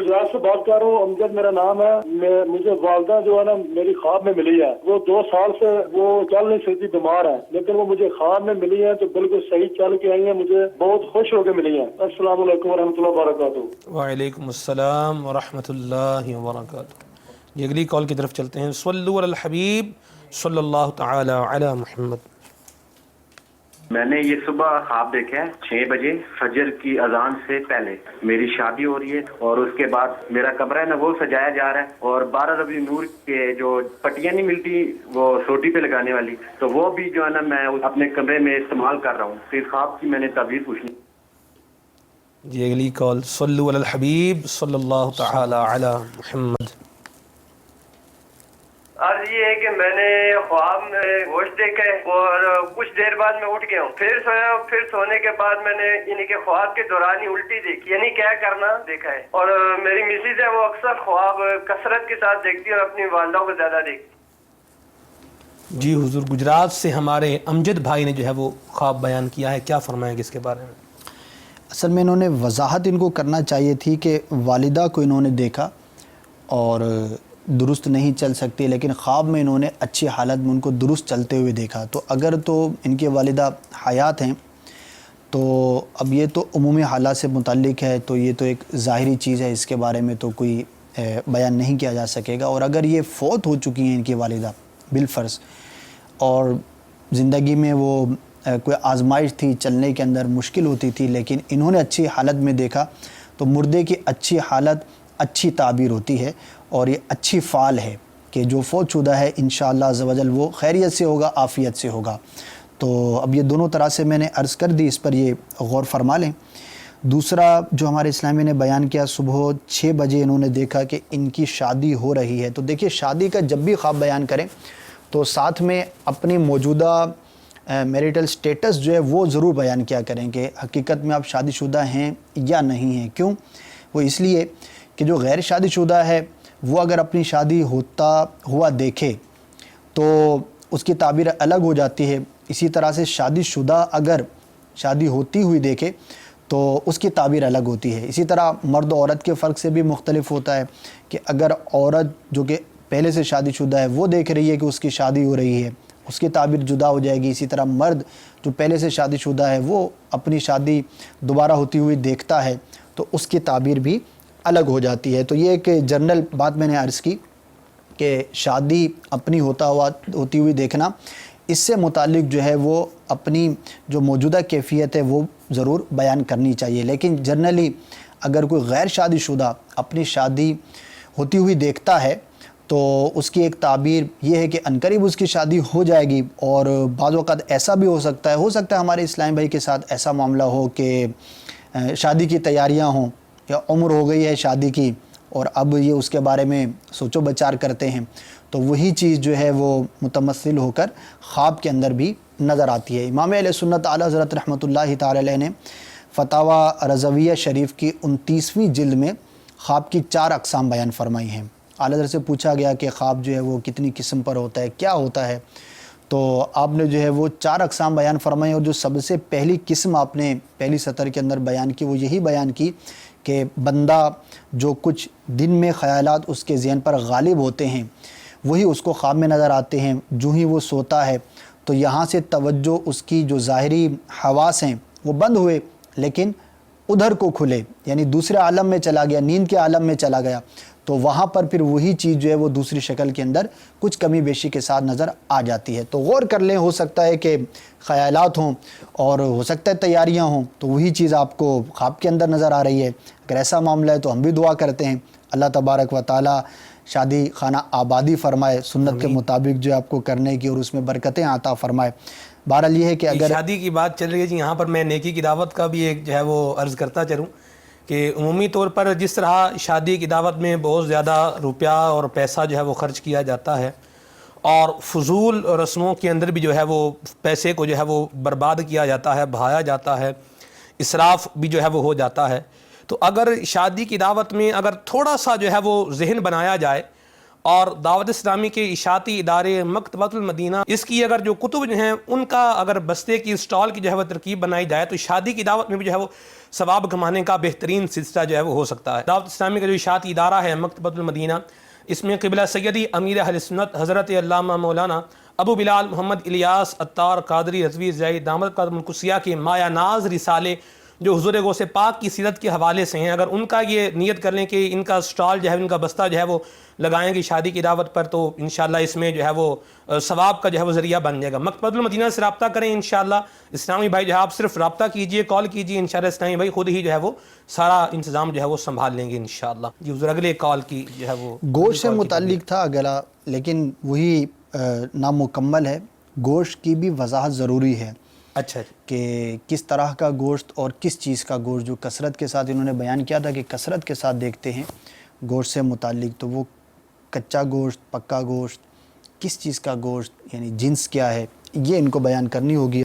गुजरात से बात कर रहा हूँ, अमजद मेरा नाम है। मुझे वालदा जो है ना मेरी ख्वाब में मिली है। वो 2 साल से वो चल नहीं सकती, बीमार है, लेकिन वो मुझे ख्वाब में मिली है तो बिल्कुल सही चल के आई है। मुझे बहुत खुश होकर मिली है। अस्सलाम वालेकुम रहमतुल्लाहि व बरकातहू। वालेकुम अस्सलाम व रहमतुल्लाहि व बरकातहू। ये अगली कॉल की तरफ चलते हैं। सल्लु अलल हबीब सल्लल्लाहु तआला अला मुहम्मद। मैंने ये सुबह ख्वाब देखा है 6 बजे फजर की अजान से पहले मेरी शादी हो रही है और उसके बाद मेरा कमरा है ना वो सजाया जा रहा है और 12 रबी नूर के जो पट्टियां नहीं मिलती वो सोटी पे लगाने वाली, तो वो भी जो है ना मैं अपने कमरे में इस्तेमाल कर रहा हूँ। तो इस ख्वाब की मैंने ताबीर पूछनी। ये अगली कॉल। सल्लु अलल हबीब सल्लल्लाहु तआला अला मुहम्मद। अर्ज ये है कि मैंने ख्वाब में गोश्त देखा है और कुछ देर बाद मैं उठ गया हूँ, फिर सोया, फिर सोने के बाद मैंने यानी कि ख्वाब के दौरान ही उल्टी देखी, यानी क्या करना देखा है। और मेरी मिसेज है वो अक्सर ख्वाब कसरत के साथ देखती है और अपनी वालदा को ज़्यादा देखती। जी हुजूर, गुजरात से हमारे अमजद भाई ने जो है वो ख्वाब बयान किया है, क्या फरमाएंगे इसके बारे में? असल में इन्होंने वजाहत इनको करना चाहिए थी कि वालिदा को इन्होंने देखा और दुरुस्त नहीं चल सकती, लेकिन ख्वाब में इन्होंने अच्छी हालत में उनको दुरुस्त चलते हुए देखा। तो अगर तो इनके वालिदा हयात हैं तो अब ये तो उमूमी हालात से मुताल्लिक है, तो ये तो एक ज़ाहिरी चीज़ है, इसके बारे में तो कोई बयान नहीं किया जा सकेगा। और अगर ये फ़ौत हो चुकी हैं इनकी वालिदा बिलफ़र्ज़ और ज़िंदगी में वो कोई आजमाइश थी, चलने के अंदर मुश्किल होती थी, लेकिन इन्होंने अच्छी हालत में देखा, तो मुर्दे की अच्छी हालत अच्छी ताबीर होती है और ये अच्छी फ़ाल है कि जो फ़ौत शुदा है इंशाअल्लाह अज़्ज़ व जल वो खैरियत से होगा, आफ़ियत से होगा। तो अब ये दोनों तरह से मैंने अर्ज़ कर दी, इस पर ये गौर फरमा लें। दूसरा जो हमारे इस्लामी ने बयान किया, सुबह 6 बजे इन्होंने देखा कि इनकी शादी हो रही है। तो देखिए, शादी का जब भी ख्वाब बयान करें तो साथ में अपनी मौजूदा मैरिटल स्टेटस जो है वो ज़रूर बयान किया करें कि हकीकत में आप शादीशुदा हैं या नहीं हैं। क्यों? वो इसलिए कि जो गैर शादीशुदा है वो अगर अपनी शादी होता हुआ देखे तो उसकी ताबीर अलग हो जाती है। इसी तरह से शादीशुदा अगर शादी होती हुई देखे तो उसकी ताबीर अलग होती है। इसी तरह मर्द और औरत के फ़र्क से भी मुख्तलिफ होता है कि अगर औरत जो कि पहले से शादीशुदा है वो देख रही है कि उसकी शादी हो रही है, उसकी ताबीर जुदा हो जाएगी। इसी तरह मर्द जो पहले से शादीशुदा है वो अपनी शादी दोबारा होती हुई देखता है तो उसकी ताबीर भी अलग हो जाती है। तो ये एक जनरल बात मैंने अर्ज़ की कि शादी अपनी होती हुई देखना, इससे मुतालिक जो है वो अपनी जो मौजूदा कैफियत है वो ज़रूर बयान करनी चाहिए। लेकिन जनरली अगर कोई गैर शादीशुदा अपनी शादी होती हुई देखता है तो उसकी एक ताबीर ये है कि अनकरीब उसकी शादी हो जाएगी। और बाज़ वक़्त ऐसा भी हो सकता है हमारे इस्लामी भाई के साथ ऐसा मामला हो कि शादी की तैयारियां हों या उम्र हो गई है शादी की और अब ये उसके बारे में सोचो बचार करते हैं, तो वही चीज़ जो है वो मुतमस्सिल होकर ख्वाब के अंदर भी नज़र आती है। इमाम अहले सुन्नत आला हज़रत रहमतुल्लाहि तआला अलैह ने फ़तावा रज़विया शरीफ की 29वीं जिल्द में ख्वाब की 4 अक़साम बयान फरमाई हैं। आला हज़रत से पूछा गया कि ख्वाब जो है वो कितनी किस्म पर होता है, क्या होता है, तो आपने जो है वो 4 अक़साम बयान फरमाई। और जो सबसे पहली किस्म आपने पहली सतर के अंदर बयान की वो यही बयान की कि बंदा जो कुछ दिन में ख़यालात उसके ज़हन पर गालिब होते हैं वही उसको ख्वाब में नज़र आते हैं। जो ही वो सोता है तो यहाँ से तवज्जो उसकी जो ज़ाहिरी हवास हैं वो बंद हुए लेकिन उधर को खुले, यानी दूसरे आलम में चला गया, नींद के आलम में चला गया, तो वहाँ पर फिर वही चीज़ जो है वो दूसरी शक्ल के अंदर कुछ कमी बेशी के साथ नज़र आ जाती है। तो गौर कर लें, हो सकता है कि ख़यालात हों और हो सकता है तैयारियाँ हों, तो वही चीज़ आपको ख्वाब के अंदर नज़र आ रही है। अगर ऐसा मामला है तो हम भी दुआ करते हैं अल्लाह तबारक व तआला शादी खाना आबादी फ़रमाए, सुन्नत के मुताबिक जो आपको करने की, और उसमें बरकतें आता फ़रमाए। बहरहाल ये है कि अगर शादी की बात चल रही है जी, यहाँ पर मैं नेकी की दावत का भी एक जो है वो अर्ज़ करता चलूँ कि उमूमी तौर पर जिस तरह शादी की दावत में बहुत ज़्यादा रुपया और पैसा जो है वो ख़र्च किया जाता है और फजूल रस्मों के अंदर भी जो है वो पैसे को जो है वो बर्बाद किया जाता है, बहाया जाता है, इसराफ़ भी जो है वो हो जाता है। तो अगर शादी की दावत में अगर थोड़ा सा जो है वो जहन बनाया जाए اور دعوت اسلامی کے اشاعتی ادارے مکتبۃ المدینہ اس کی اگر جو کتب جو ہیں ان کا اگر بستے کی اسٹال کی جو ہے وہ ترکیب بنائی جائے تو شادی کی دعوت میں بھی جو ہے وہ ثواب کمانے کا بہترین سلسلہ جو ہے وہ ہو سکتا ہے. دعوت اسلامی کا جو اشاعتی ادارہ ہے مکتبۃ المدینہ اس میں قبلہ سیدی امیر اہل سنت حضرت علامہ مولانا ابو بلال محمد الیاس عطار قادری رضوی زئی دامت قدم القدسیہ کے مایا ناز رسالے جو حضور غوث پاک کی سیرت کے حوالے سے ہیں، اگر ان کا یہ نیت کر لیں کہ ان کا سٹال جو ہے ان کا بستہ جو ہے وہ لگائیں گے شادی کی دعوت پر تو انشاءاللہ اس میں جو ہے وہ ثواب کا جو ہے وہ ذریعہ بن جائے گا. مکتبۃ المدینہ سے رابطہ کریں انشاءاللہ. اسلامی بھائی جو ہے آپ صرف رابطہ کیجئے، کال کیجئے، انشاءاللہ اسلامی بھائی خود ہی جو ہے وہ سارا انتظام جو ہے وہ سنبھال لیں گے انشاءاللہ. جی حضور اگلے کال کی جو ہے وہ گوشت سے متعلق تھا اگلا، لیکن وہی نامکمل ہے. گوشت کی بھی وضاحت ضروری ہے. اچھا کہ کس طرح کا گوشت اور کس چیز کا گوشت، جو کثرت کے ساتھ انہوں نے بیان کیا تھا کہ کثرت کے ساتھ دیکھتے ہیں گوشت سے متعلق، تو وہ کچا گوشت، پکا گوشت، کس چیز کا گوشت، یعنی جنس کیا ہے، یہ ان کو بیان کرنی ہوگی.